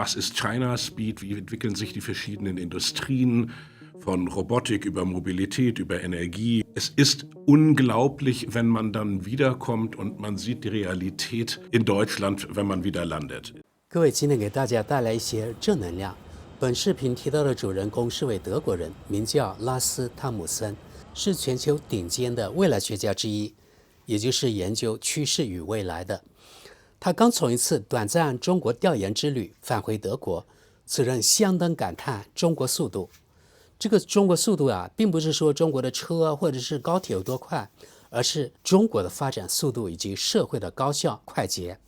Was ist China Speed? Wie entwickeln sich die verschiedenen Industrien von Robotik über Mobilität, über Energie? Es ist unglaublich, wenn man dann wiederkommt und man sieht die Realität in Deutschland, wenn man wieder landet. 各位，今天给大家带来一些正能量。本视频提到的主人公是位德国人，名叫拉斯·汤姆森，是全球顶尖的未来学家之一，也就是研究趋势与未来的。他刚从一次短暂中国调研之旅返回德国，此人相当感叹中国速度。这个中国速度并不是说中国的车或者是高鐵有多快，而是中國的發展速度以及社會的高效快捷。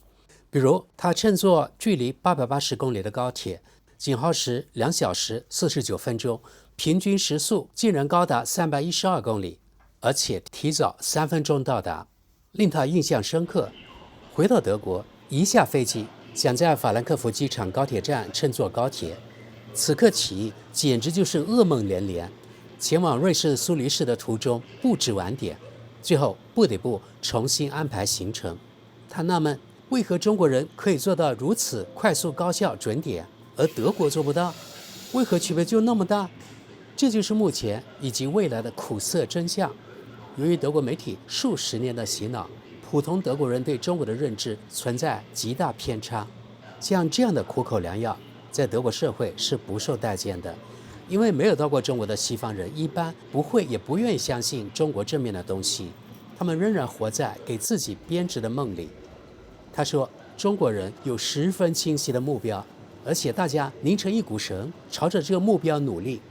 比如他乘坐距離880公里的高鐵，僅耗時2小時49分鐘，平均時速竟然高達312公里，而且提早3分鐘到達，令他印象深刻。回到德國，一下飛機，想在法蘭克福機場高鐵站乘坐高鐵，此刻起簡直就是噩夢連連。前往瑞士蘇黎世的途中不止晚點，最後不得不重新安排行程。他納悶，為何中國人可以做到如此快速高效準點，而德國做不到？為何區別就那麼大？這就是目前以及未來的苦澀真相。由於德國媒體數十年的洗腦，普通德國人對中國的認知存在極大偏差。像這樣的苦口良藥，在德國社會是不受待見的，因為沒有到過中國的西方人一般不會也不願意相信中國正面的東西，他們仍然活在給自己編織的夢裡。他說，中國人有十分清晰的目標，而且大家拧成一股繩，朝着這個目標努力。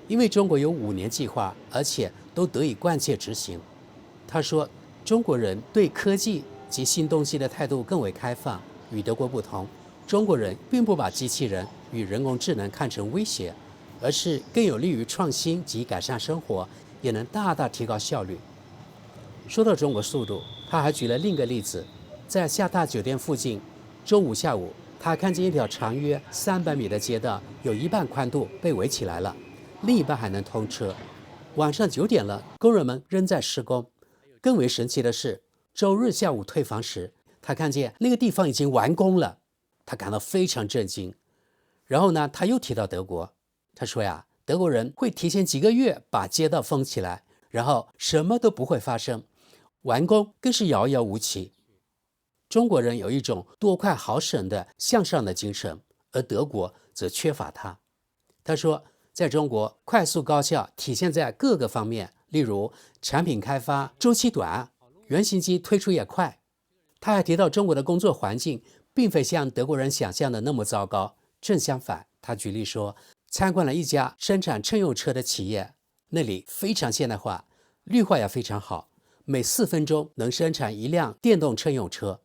因為中國有5年計劃，而且都得以貫徹執行。他說，中國人對科技及新東西的態度更為開放，與德國不同。中國人並不把機器人與人工智能看成威脅，而是更有利於創新及改善生活，也能大大提高效率。說到中國速度，他還舉了另一個例子，在夏大酒店附近，週5下午，他看見一條長約300米的街道，有一半寬度被圍起來了，另一半還能通車。晚上9點了，工人們仍在施工。更為神奇的是，週日下午退房時，他看見那個地方已經完工了，他感到非常震驚。然後呢，他又提到德國，他說呀，德國人會提前幾個月把街道封起來，然後什麼都不會發生，完工更是遙遙無期。中國人有一種多快好省的向上的精神，而德國則缺乏它。他說，在中國，快速高效體現在各個方面，例如產品開發週期短，原型機推出也快。他還提到中國的工作環境並非像德國人想象的那麼糟糕，正相反。他舉例說，參觀了一家生產乘用車的企業，那裡非常現代化，綠化也非常好，每4分鐘能生產一輛電動乘用車。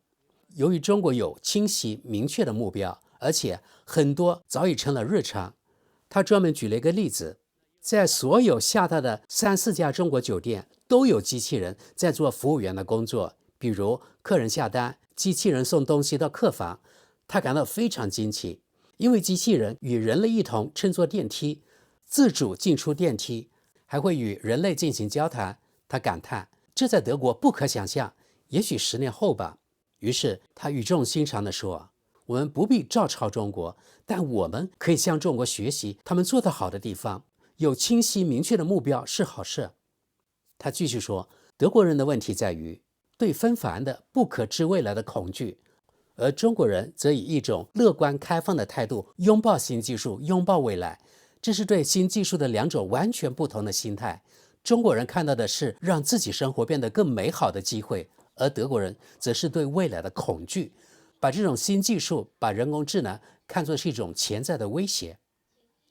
由於中國有清晰明確的目標，而且很多早已成了日常。他專門舉了一個例子，在所有廈大的3、4家中國酒店都有機器人在做服務員的工作，比如客人下單，機器人送東西到客房。他感到非常驚奇，因為機器人與人類一同乘坐電梯，自主進出電梯，還會與人類進行交談。他感嘆，這在德國不可想象，也許10年後吧。於是他語重心長地說，我們不必照抄中國，但我們可以向中國學習他們做得好的地方。有清晰明確的目標是好事。他繼續說，德國人的問題在於對紛繁的不可知未來的恐懼，而中國人則以一種樂觀開放的態度擁抱新技術，擁抱未來。這是對新技術的2種完全不同的心態。中國人看到的是讓自己生活變得更美好的機會，而德國人則是對未來的恐懼，把這種新技術，把人工智能看作是一種潛在的威脅。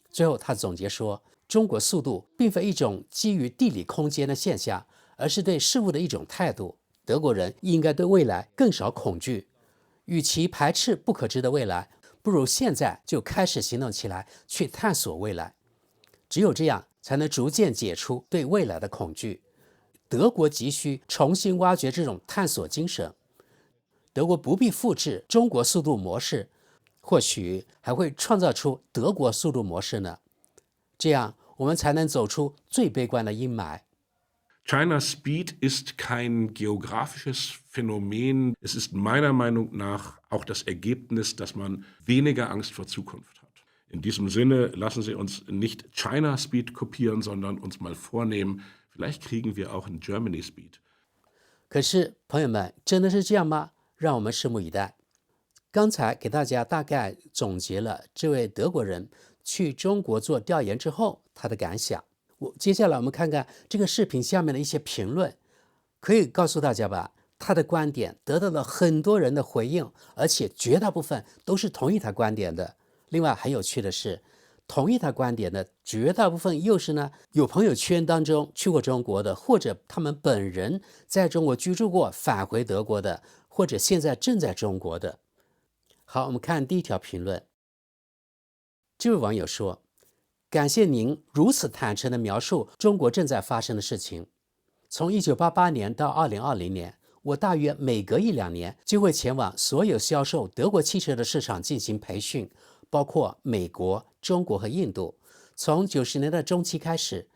最後他總結說，中國速度並非一種基於地理空間的現象，而是對事物的一種態度。德國人應該對未來更少恐懼，與其排斥不可知的未來，不如現在就開始行動起來，去探索未來。只有這樣，才能逐漸解除對未來的恐懼。德國急需重新挖掘這種探索精神。德國不必複製中國速度模式，或許還會創造出德國速度模式呢。這樣我們才能走出最悲觀的陰霾。China Speed ist kein geografisches Phänomen. Es ist meiner Meinung nach auch das Ergebnis, dass man weniger Angst vor Zukunft hat. In diesem Sinne lassen Sie uns nicht China Speed kopieren, sondern uns mal vornehmen, vielleicht kriegen wir auch einen Germany Speed. 可是，朋友们，真的是这样嗎？讓我們拭目以待。剛才給大家大概總結了這位德國人去中國做調研之後他的感想。接下來我們看看這個視頻下面的一些評論，可以告訴大家吧，他的觀點得到了很多人的回應，而且絕大部分都是同意他觀點的。另外很有趣的是，同意他觀點的絕大部分又是呢有朋友圈當中去過中國的，或者他們本人在中國居住過返回德國的，或者現在正在中國的。好，我們看第一條評論。這位網友說，感謝您如此坦誠地描述中國正在發生的事情。從1988年到2020年，我大約每隔1-2年就會前往所有銷售德國汽車的市場進行培訓，包括美國、中國和印度。從90年代中期開始，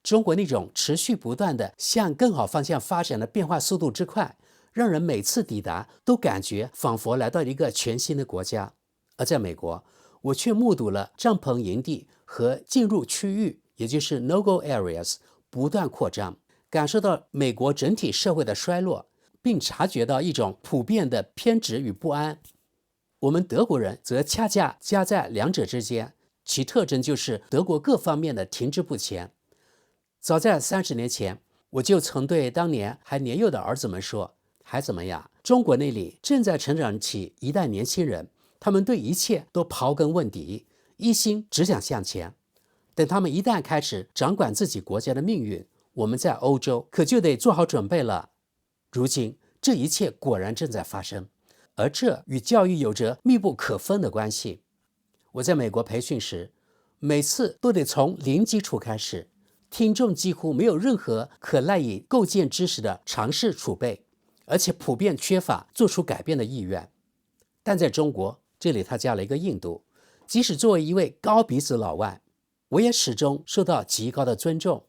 中國那種持續不斷地向更好方向發展的變化速度之快，讓人每次抵達都感覺仿佛來到一個全新的國家。而在美國，我卻目睹了帳篷營地和進入區域，也就是 no-go areas 不斷擴張，感受到美國整體社會的衰落，並察覺到一種普遍的偏執與不安。我們德國人則恰恰夾在兩者之間，其特徵就是德國各方面的停滯不前。早在30年前，我就曾對當年還年幼的兒子們說，孩子們呀，中國那裡正在成長起一代年輕人，他們對一切都刨根問底，一心只想向前。等他們一旦開始掌管自己國家的命運，我們在歐洲可就得做好準備了。如今，這一切果然正在發生，而這與教育有着密不可分的關係。我在美國培訓時，每次都得從零基礎開始，聽眾幾乎沒有任何可賴以構建知識的常識儲備，而且普遍缺乏做出改變的意願。但在中國，這裡他加了一個印度，即使作為一位高鼻子老外，我也始終受到極高的尊重。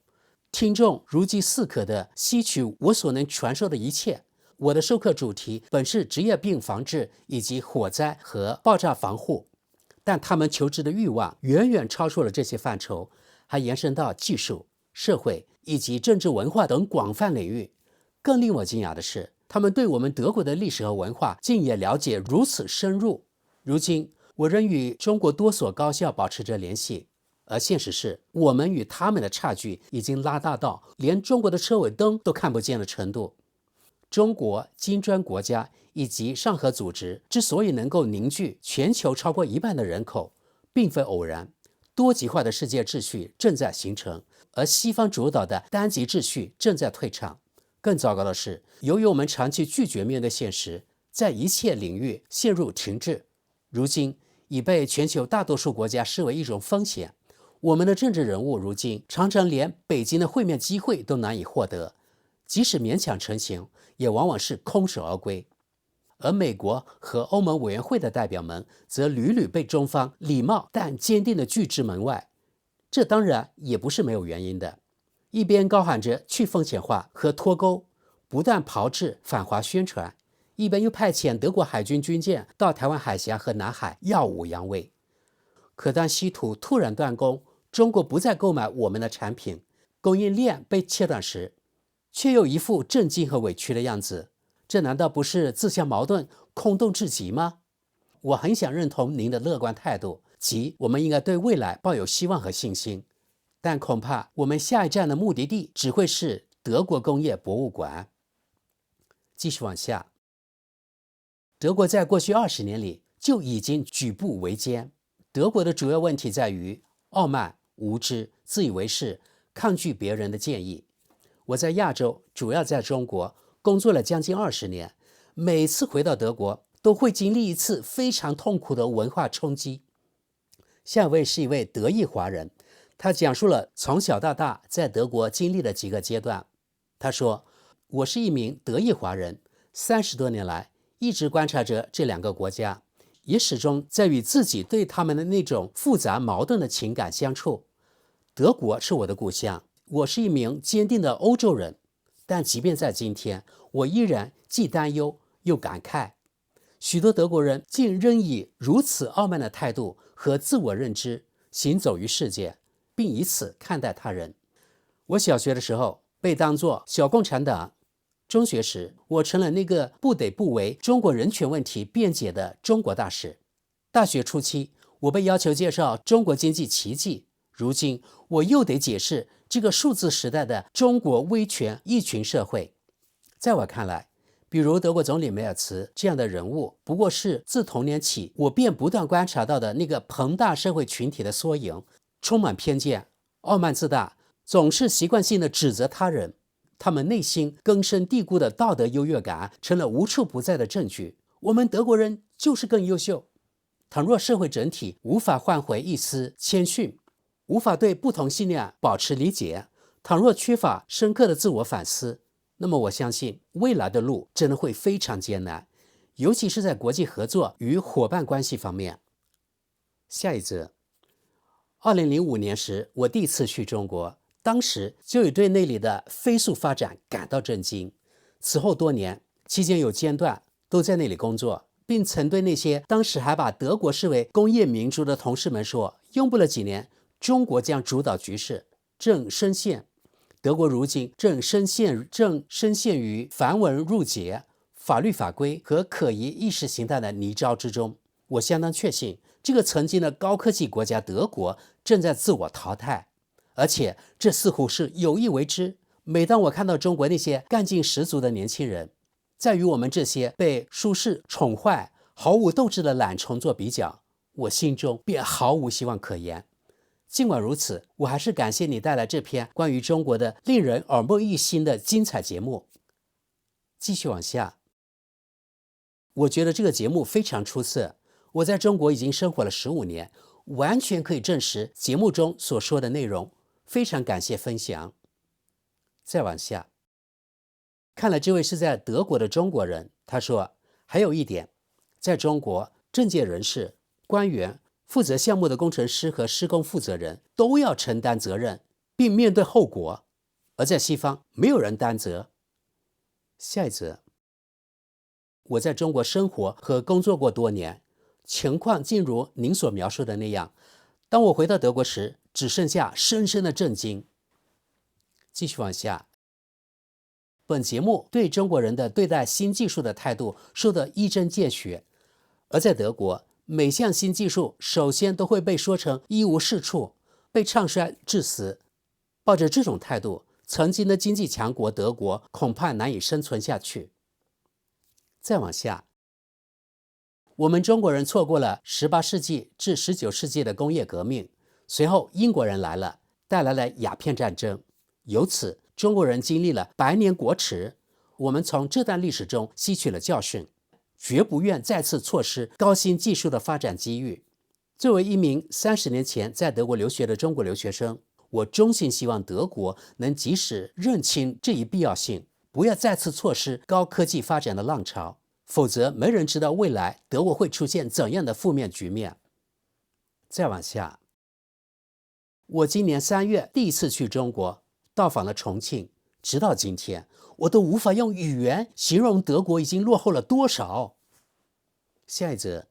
聽眾如飢似渴地吸取我所能傳授的一切。我的授課主題本是職業病防治以及火災和爆炸防護，但他們求知的慾望遠遠超出了這些範疇，還延伸到技術、社會以及政治文化等廣泛領域。更令我驚訝的是，他們對我們德國的歷史和文化竟也了解如此深入。如今，我仍與中國多所高校保持着聯繫，而現實是，我們與他們的差距已經拉大到連中國的車尾燈都看不見的程度。中國、金磚國家以及上合組織之所以能夠凝聚全球超過1半的人口，並非偶然。多極化的世界秩序正在形成，而西方主導的單極秩序正在退場。更糟糕的是，由於我們長期拒絕面對現實，在一切領域陷入停滯，如今已被全球大多數國家視為一種風險。我們的政治人物如今常常連北京的會面機會都難以獲得，即使勉強成行，也往往是空手而歸。而美國和歐盟委員會的代表們則屢屢被中方禮貌但堅定地拒之門外。這當然也不是沒有原因的。一邊高喊着去風險化和脫鈎，不斷炮製反華宣傳，一邊又派遣德國海軍軍艦到台灣海峽和南海耀武揚威。可當稀土突然斷供，中國不再購買我們的產品，供應鏈被切斷時，卻又一副震驚和委屈的樣子，這難道不是自相矛盾、空洞至極嗎？我很想認同您的樂觀態度，即我們應該對未來抱有希望和信心，但恐怕我們下一站的目的地只會是德國工業博物館。繼續往下，德國在過去20年裡就已經舉步維艱。德國的主要問題在於傲慢、無知、自以為是、抗拒別人的建議。我在亞洲，主要在中國工作了將近20年，每次回到德國都會經歷一次非常痛苦的文化衝擊。下一位是一位德裔華人，他講述了從小到大在德國經歷的幾個階段。他說，我是一名德裔華人，30多年來一直觀察着這2個國家，也始終在與自己對他們的那種複雜矛盾的情感相處。德國是我的故鄉，我是一名堅定的歐洲人，但即便在今天，我依然既擔憂又感慨，許多德國人竟仍以如此傲慢的態度和自我認知行走於世界，並以此看待他人。我小學的時候被當作小共產黨，中學時我成了那個不得不為中國人權問題辯解的中國大使。大學初期，我被要求介紹中國經濟奇蹟，如今我又得解釋這個數字時代的中國威權一群社會。在我看來，比如德國總理梅爾茨這樣的人物，不過是自童年起我便不斷觀察到的那個龐大社會群體的縮影，充滿偏見，傲慢自大，總是習慣性的指責他人。他們內心根深蒂固的道德優越感成了無處不在的證據。我們德國人就是更優秀。倘若社會整體無法喚回一絲謙遜，無法對不同信念保持理解，倘若缺乏深刻的自我反思，那麼我相信未來的路真的會非常艱難，尤其是在國際合作與夥伴關係方面。下一則，2005年時，我第一次去中國，當時就已對那裡的飛速發展感到震驚。此後多年，期間有間斷，都在那裡工作，並曾對那些當時還把德國視為工業明珠的同事們說，用不了幾年，中國將主導局勢，正深陷德國如今正深陷於繁文縟節、法律法規和可疑意識形態的泥沼之中。我相當確信，這個曾經的高科技國家德國正在自我淘汰，而且這似乎是有意為之。每當我看到中國那些幹勁十足的年輕人，在與我們這些被舒適寵壞、毫無鬥志的懶蟲做比較，我心中便毫無希望可言。儘管如此，我還是感謝你帶來這篇關於中國的令人耳目一新的精彩節目。繼續往下，我覺得這個節目非常出色。我在中國已經生活了15年，完全可以證實節目中所說的內容。非常感謝分享。再往下，看来這位是在德國的中國人。他說，還有一點，在中國，政界人士、官員、負責項目的工程師和施工負責人都要承擔責任，並面對後果，而在西方沒有人擔責。下一則，我在中國生活和工作過多年，情況竟如您所描述的那樣。當我回到德國時，只剩下深深的震驚。繼續往下，本節目對中國人的對待新技術的態度說得一針見血，而在德國，每項新技術首先都會被說成一無是處，被唱衰致死。抱着這種態度，曾經的經濟強國德國恐怕難以生存下去。再往下，我們中國人錯過了18世紀至19世紀的工業革命，隨後英國人來了，帶來了鴉片戰爭。由此，中國人經歷了100年國恥。我們從這段歷史中吸取了教訓，絕不願再次錯失高新技術的發展機遇。作為一名30年前在德國留學的中國留學生，我衷心希望德國能及時認清這一必要性，不要再次錯失高科技發展的浪潮，否則沒人知道未來德國會出現怎樣的負面局面。再往下，我今年3月第一次去中國，到訪了重慶，直到今天，我都無法用語言形容德國已經落後了多少。下一則，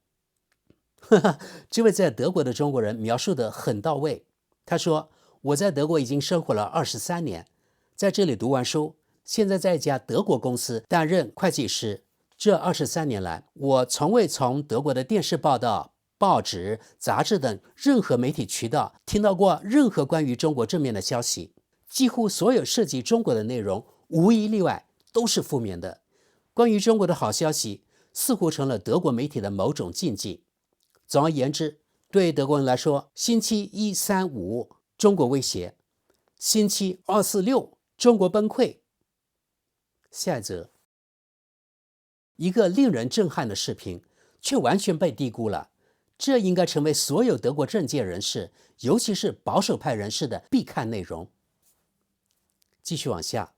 這位在德國的中國人描述得很到位。他說，我在德國已經生活了23年，在這裡讀完書，現在在一家德國公司擔任會計師。這23年來，我從未從德國的電視報道、報紙、雜誌等任何媒體渠道聽到過任何關於中國正面的消息。幾乎所有涉及中國的內容，無一例外都是負面的。關於中國的好消息，似乎成了德國媒體的某種禁忌。總而言之，對德國人來說，星期135，中國威脅；星期246，中國崩潰。下一則，一個令人震撼的視頻，卻完全被低估了。這應該成為所有德國政界人士，尤其是保守派人士的必看內容。繼續往下，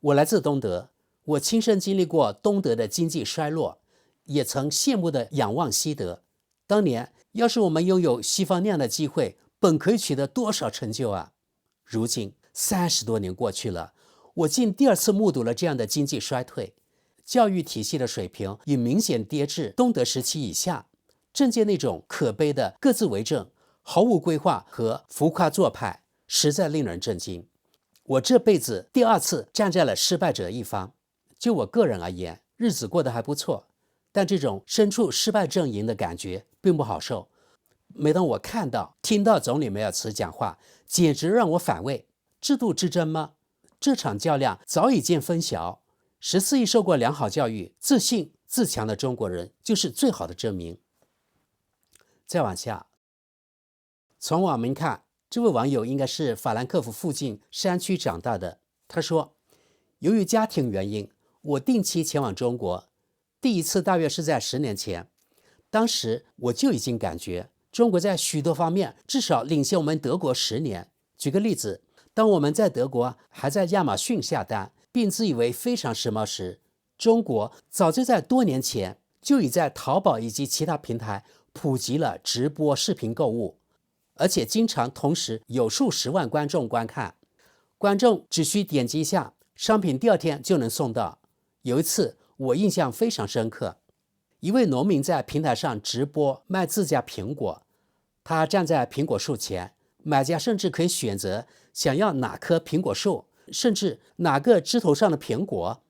我來自東德，我親身經歷過東德的經濟衰落，也曾羨慕地仰望西德。當年要是我們擁有西方那樣的機會，本可以取得多少成就啊！如今30多年過去了，我竟第二次目睹了這樣的經濟衰退，教育體系的水平已明顯跌至東德時期以下，政界那種可悲的各自為政、毫無規劃和浮誇做派，實在令人震驚。我這輩子第二次站在了失敗者一方。就我個人而言，日子過得還不錯，但這種身處失敗陣營的感覺並不好受。每當我看到、聽到總理梅爾茨講話，簡直讓我反胃。制度之爭嗎？這場較量早已見分曉。14億受過良好教育、自信自強的中國人就是最好的證明。再往下，從網名看，這位網友應該是法蘭克福附近山區長大的。他說，由於家庭原因，我定期前往中國，第一次大約是在10年前。當時我就已經感覺中國在許多方面至少領先我們德國10年。舉個例子，當我們在德國還在亞馬遜下單，並自以為非常時髦時，中國早就在多年前就已在淘寶以及其他平台普及了直播視頻購物，而且經常同時有數十萬觀眾觀看。觀眾只需點擊一下，商品第二天就能送到。有一次我印象非常深刻，一位農民在平台上直播賣自家蘋果，他站在蘋果樹前，買家甚至可以選擇想要哪棵蘋果樹，甚至哪個枝頭上的蘋果。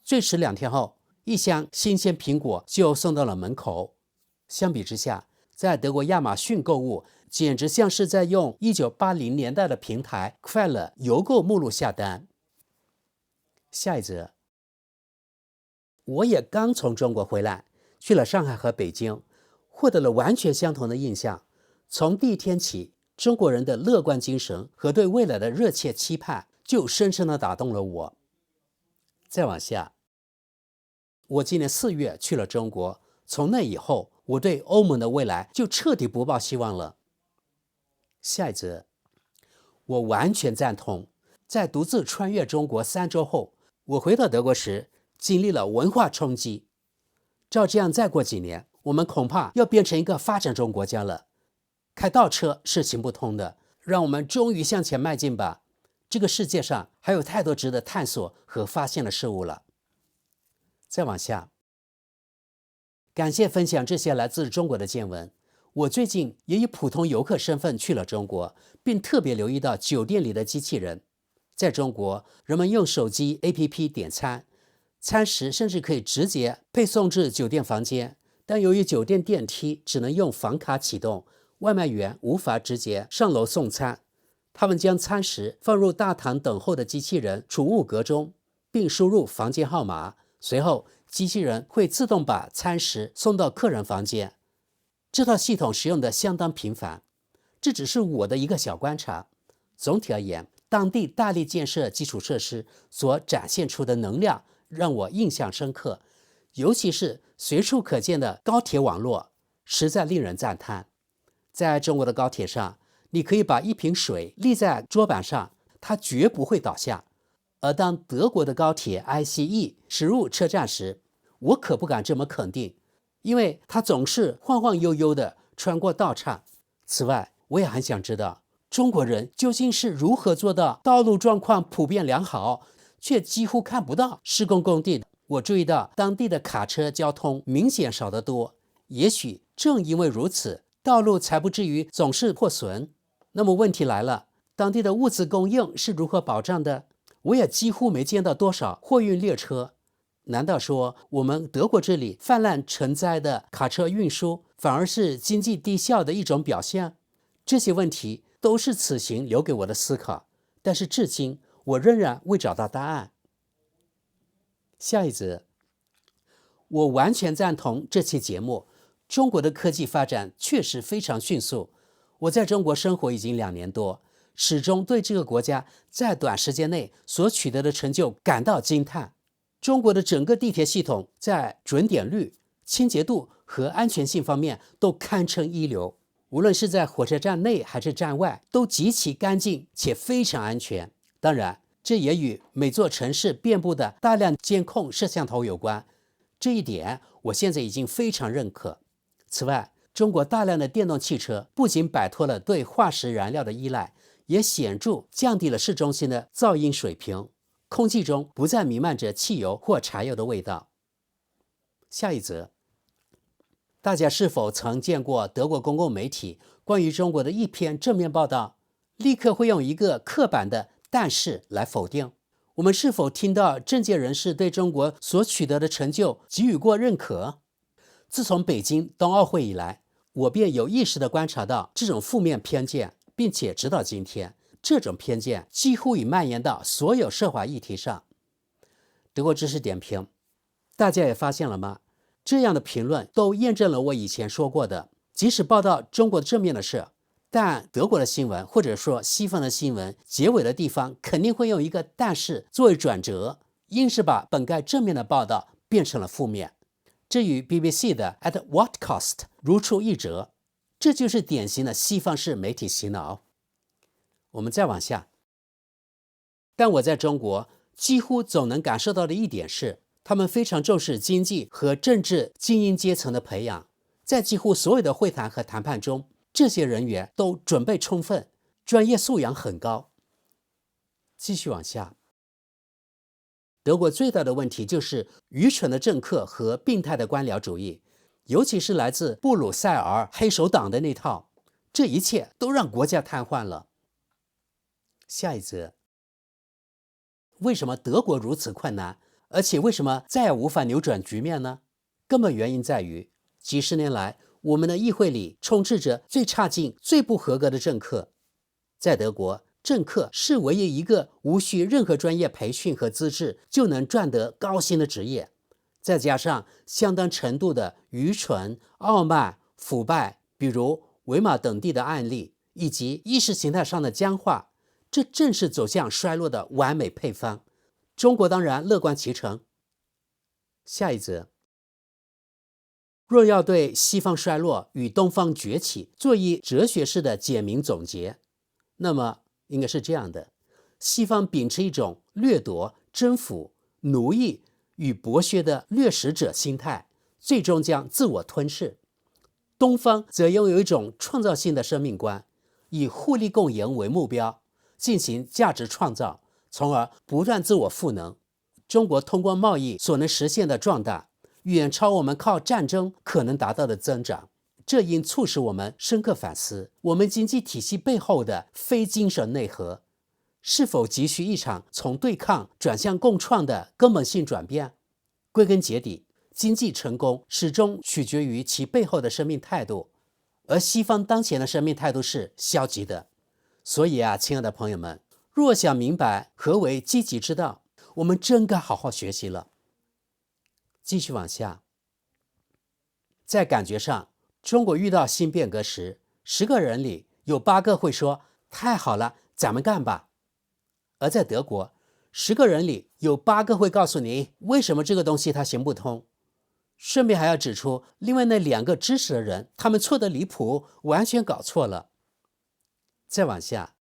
最遲2天後，一箱新鮮蘋果就送到了門口。相比之下，在德国亞馬遜購物簡直像是在用1980年代的平台快樂郵购目錄下單。下一則，我也剛從中國回來，去了上海和北京，獲得了完全相同的印象。從第一天起，中國人的樂觀精神和對未來的熱切期盼就深深地打動了我。再往下，我今年4月去了中國，從那以後，我對歐盟的未來就徹底不抱希望了。下一則，我完全贊同。在獨自穿越中國3周後，我回到德國時，經歷了文化衝擊。照這樣再過幾年，我們恐怕要變成一個發展中國家了。開倒車是行不通的，讓我們終於向前邁進吧。這個世界上還有太多值得探索和發現的事物了。再往下，感謝分享這些來自中國的見聞。我最近也以普通遊客身份去了中國，並特別留意到酒店裡的機器人。在中國，人們用手機 APP 點餐，餐食甚至可以直接配送至酒店房間。但由於酒店電梯只能用房卡啟動，外賣員無法直接上樓送餐。他們將餐食放入大堂等候的機器人儲物格中，並輸入房間號碼，隨後機器人會自動把餐食送到客人房間。這套系統使用的相當頻繁，這只是我的一個小觀察。總體而言，當地大力建設基礎設施所展現出的能量讓我印象深刻，尤其是隨處可見的高鐵網絡，實在令人讚嘆。在中國的高鐵上，你可以把一瓶水立在桌板上，它絕不會倒下。而當德國的高鐵 ICE 駛入車站時，我可不敢這麼肯定，因為它總是晃晃悠悠地穿過道岔。此外，我也很想知道，中國人究竟是如何做到道路狀況普遍良好，卻幾乎看不到施工工地的。我注意到當地的卡車交通明顯少得多，也許正因為如此，道路才不至於總是破損。那麼問題來了，當地的物資供應是如何保障的？我也幾乎沒見到多少貨運列車。難道說我們德國這裡泛濫成災的卡車運輸，反而是經濟低效的一種表現？這些問題都是此行留給我的思考，但是至今我仍然未找到答案。下一則，我完全贊同這期節目。中國的科技發展確實非常迅速。我在中國生活已經2年多，始終對這個國家在短時間內所取得的成就感到驚嘆。中國的整個地鐵系統在準點率、清潔度和安全性方面都堪稱一流，無論是在火車站內還是站外，都極其乾淨且非常安全。當然，這也與每座城市遍布的大量監控攝像頭有關，這一點我現在已經非常認可。此外，中國大量的電動汽車不僅擺脫了對化石燃料的依賴，也顯著降低了市中心的噪音水平。空氣中不再彌漫着汽油或柴油的味道。下一則，大家是否曾見過德國公共媒體關於中國的一篇正面報道，立刻會用一個刻板的但是來否定？我們是否聽到政界人士對中國所取得的成就給予過認可？自從北京冬奧會以來，我便有意識地觀察到這種負面偏見，並且直到今天，這種偏見幾乎已蔓延到所有涉華議題上。德國知識點評，大家也發現了嗎？這樣的評論都驗證了我以前說過的，即使報道中國正面的事，但德國的新聞或者說西方的新聞結尾的地方肯定會用一個但是作為轉折，硬是把本該正面的報道變成了負面。這與 BBC 的 At What Cost 如出一轍，這就是典型的西方式媒體洗腦。我們再往下，但我在中國幾乎總能感受到的一點是，他們非常重視經濟和政治精英階層的培養，在幾乎所有的會談和談判中，這些人員都準備充分，專業素養很高。繼續往下，德國最大的問題就是愚蠢的政客和病態的官僚主義，尤其是來自布魯塞爾黑手黨的那套，這一切都讓國家癱瘓了。下一則，為什麼德國如此困難？而且為什麼再也無法扭轉局面呢？根本原因在於，幾十年來，我們的議會裡充斥着最差勁、最不合格的政客。在德國，政客是唯一一個無需任何專業培訓和資質就能賺得高薪的職業，再加上相當程度的愚蠢、傲慢、腐敗，比如維瑪等地的案例，以及意識形態上的僵化，這正是走向衰落的完美配方。中國當然樂觀其成。下一則，若要對西方衰落與東方崛起做一哲學式的簡明總結，那麼應該是這樣的：西方秉持一種掠奪、征服、奴役與剝削的掠食者心態，最終將自我吞噬；東方則擁有一種創造性的生命觀，以互利共贏為目標，進行價值創造，從而不斷自我賦能。中國通過貿易所能實現的壯大，遠超我們靠戰爭可能達到的增長。這應促使我們深刻反思，我們經濟體系背後的非精神內核，是否急需一場從對抗轉向共創的根本性轉變？歸根結底，經濟成功始終取決於其背後的生命態度，而西方當前的生命態度是消極的。所以啊，親愛的朋友們，若想明白何為積極之道，我們真該好好學習了。繼續往下，在感覺上，中國遇到新變革時，10個人裡有8個會說太好了，咱們幹吧。而在德國，10個人裡有8個會告訴你為什麼這個東西它行不通，順便還要指出另外那2個支持的人，他們錯得離譜，完全搞錯了。再往下，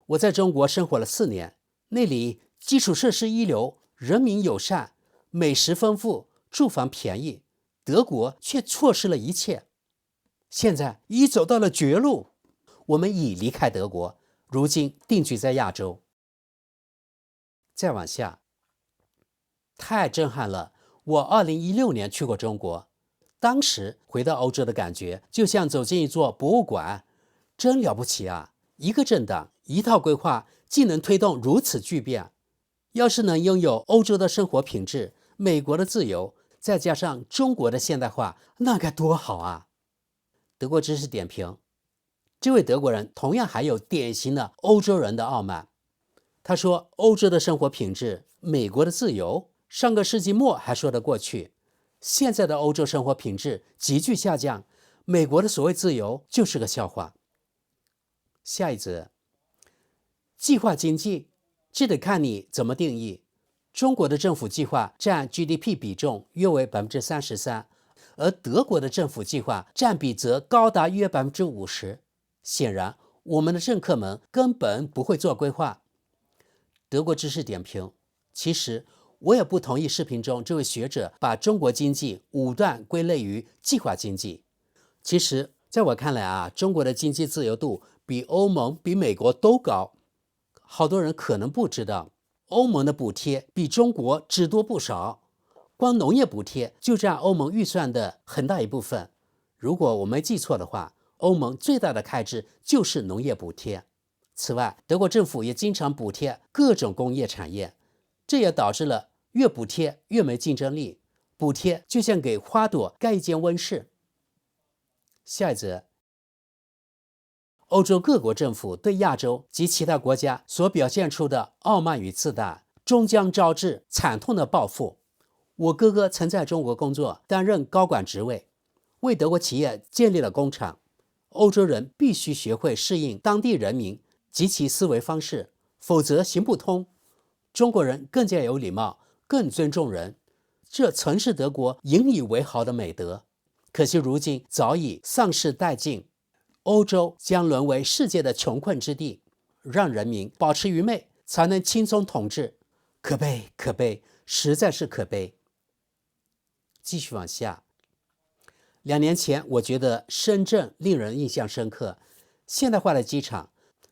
我在中國生活了4年，那裡基礎設施一流，人民友善，美食豐富，住房便宜，德國卻錯失了一切。現在已走到了絕路，我們已離開德國，如今定居在亞洲。再往下，太震撼了！我2016年去過中國，當時回到歐洲的感覺就像走進一座博物館，真了不起啊！一個政黨，一套規劃，竟能推動如此巨變。要是能擁有歐洲的生活品質、美國的自由，再加上中國的現代化，那該多好啊！德國知識點評，這位德國人同樣還有典型的歐洲人的傲慢。他說，歐洲的生活品質、美國的自由，上個世紀末還說得過去，現在的歐洲生活品質急劇下降，美國的所謂自由就是個笑話。下一則，計劃經濟，這得看你怎麼定義。中國的政府計劃佔 GDP 比重約為 33%， 而德國的政府計劃佔比則高達約 50%。顯然，我們的政客們根本不會做規劃。德國知識點評，其實我也不同意視頻中這位學者把中國經濟武斷歸類於計劃經濟。其實，在我看來啊，中國的經濟自由度比歐盟、比美國都高。好多人可能不知道，歐盟的補貼比中國只多不少，光農業補貼就佔歐盟預算的很大一部分。如果我沒記錯的話，歐盟最大的開支就是農業補貼。此外，德國政府也經常補貼各種工業產業，這也導致了越補貼越沒競爭力，補貼就像給花朵蓋一間溫室。下一則，歐洲各國政府對亞洲及其他國家所表現出的傲慢與自大，終將招致慘痛的報復。我哥哥曾在中國工作，擔任高管職位，為德國企業建立了工廠。歐洲人必須學會適應當地人民及其思維方式，否則行不通。中國人更加有禮貌，更尊重人，這曾是德國引以為豪的美德。可惜如今早已喪失殆盡，歐洲將淪為世界的窮困之地，讓人民保持愚昧，才能輕鬆統治。可悲，可悲，實在是可悲。繼續往下，2年前我覺得深圳令人印象深刻，現代化的機場，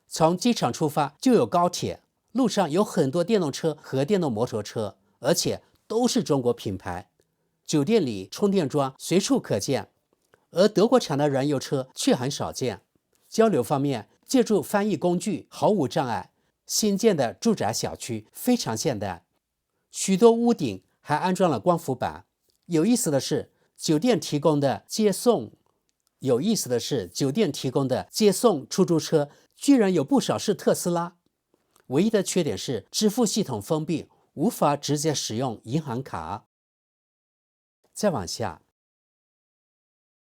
從機場出發就有高鐵，路上有很多電動車和電動摩托車，而且都是中國品牌。酒店裡充電樁隨處可見，而德國產的燃油車卻很少見。交流方面，借助翻譯工具毫無障礙。新建的住宅小區非常現代，許多屋頂還安裝了光伏板。有意思的是，酒店提供的接送出租車居然有不少是特斯拉。唯一的缺點是支付系統封閉，無法直接使用銀行卡。再往下，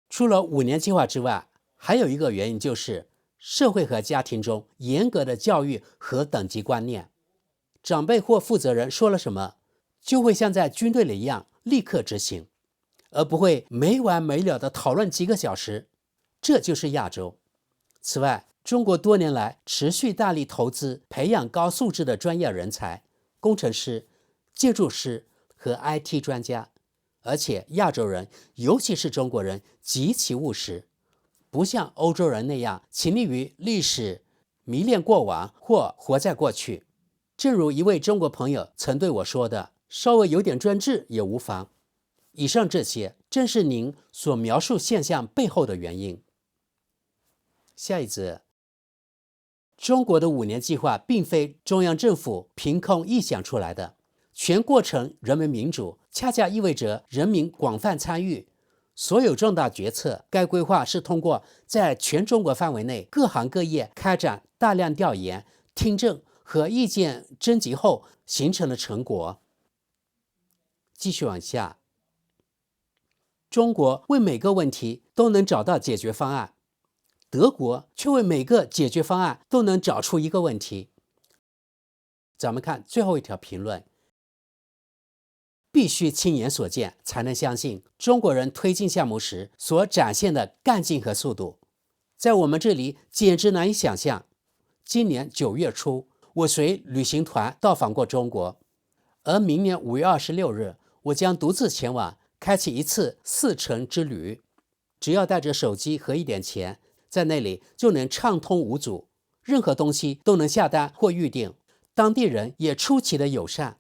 除了5年計劃之外，還有一個原因就是社會和家庭中嚴格的教育和等級觀念。長輩或負責人說了什麼，就會像在軍隊裡一樣立刻執行，而不會沒完沒了地討論幾個小時。這就是亞洲。此外，中國多年來持續大力投資培養高素質的專業人才，工程師、建築師和 IT 專家。而且亞洲人，尤其是中國人，極其務實，不像歐洲人那樣沉溺於歷史、迷戀過往或活在過去。正如一位中國朋友曾對我說的，稍微有點專制也無妨。以上這些正是您所描述現象背後的原因。下一則，中國的5年計劃並非中央政府憑空臆想出來的，全過程人民民主，恰恰意味着人民廣泛參與。所有重大決策，該規劃是通過在全中國範圍內各行各業開展大量調研、聽證和意見徵集後形成的成果。繼續往下，中國為每個問題都能找到解決方案，德國卻為每個解決方案都能找出一個問題。咱們看最後一條評論。必須親眼所見，才能相信中國人推進項目時所展現的幹勁和速度，在我們這裡簡直難以想象。今年9月初，我隨旅行團到訪過中國，而明年5月26日，我將獨自前往，開啟一次4城之旅。只要帶着手機和一點錢，在那裡就能暢通無阻，任何東西都能下單或預定，當地人也出奇的友善。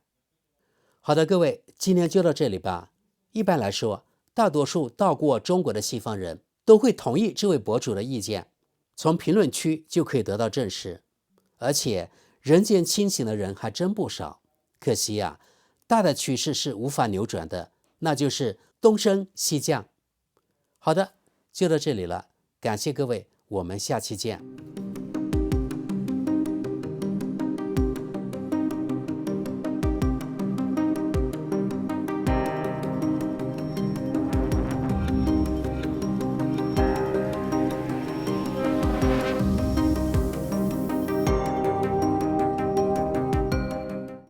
好的，各位，今天就到這裡吧。一般來說，大多數到過中國的西方人都會同意這位博主的意見，從評論區就可以得到證實。而且人間清醒的人還真不少。可惜啊，大的趨勢是無法扭轉的，那就是東升西降。好的，就到這裡了，感謝各位，我們下期見。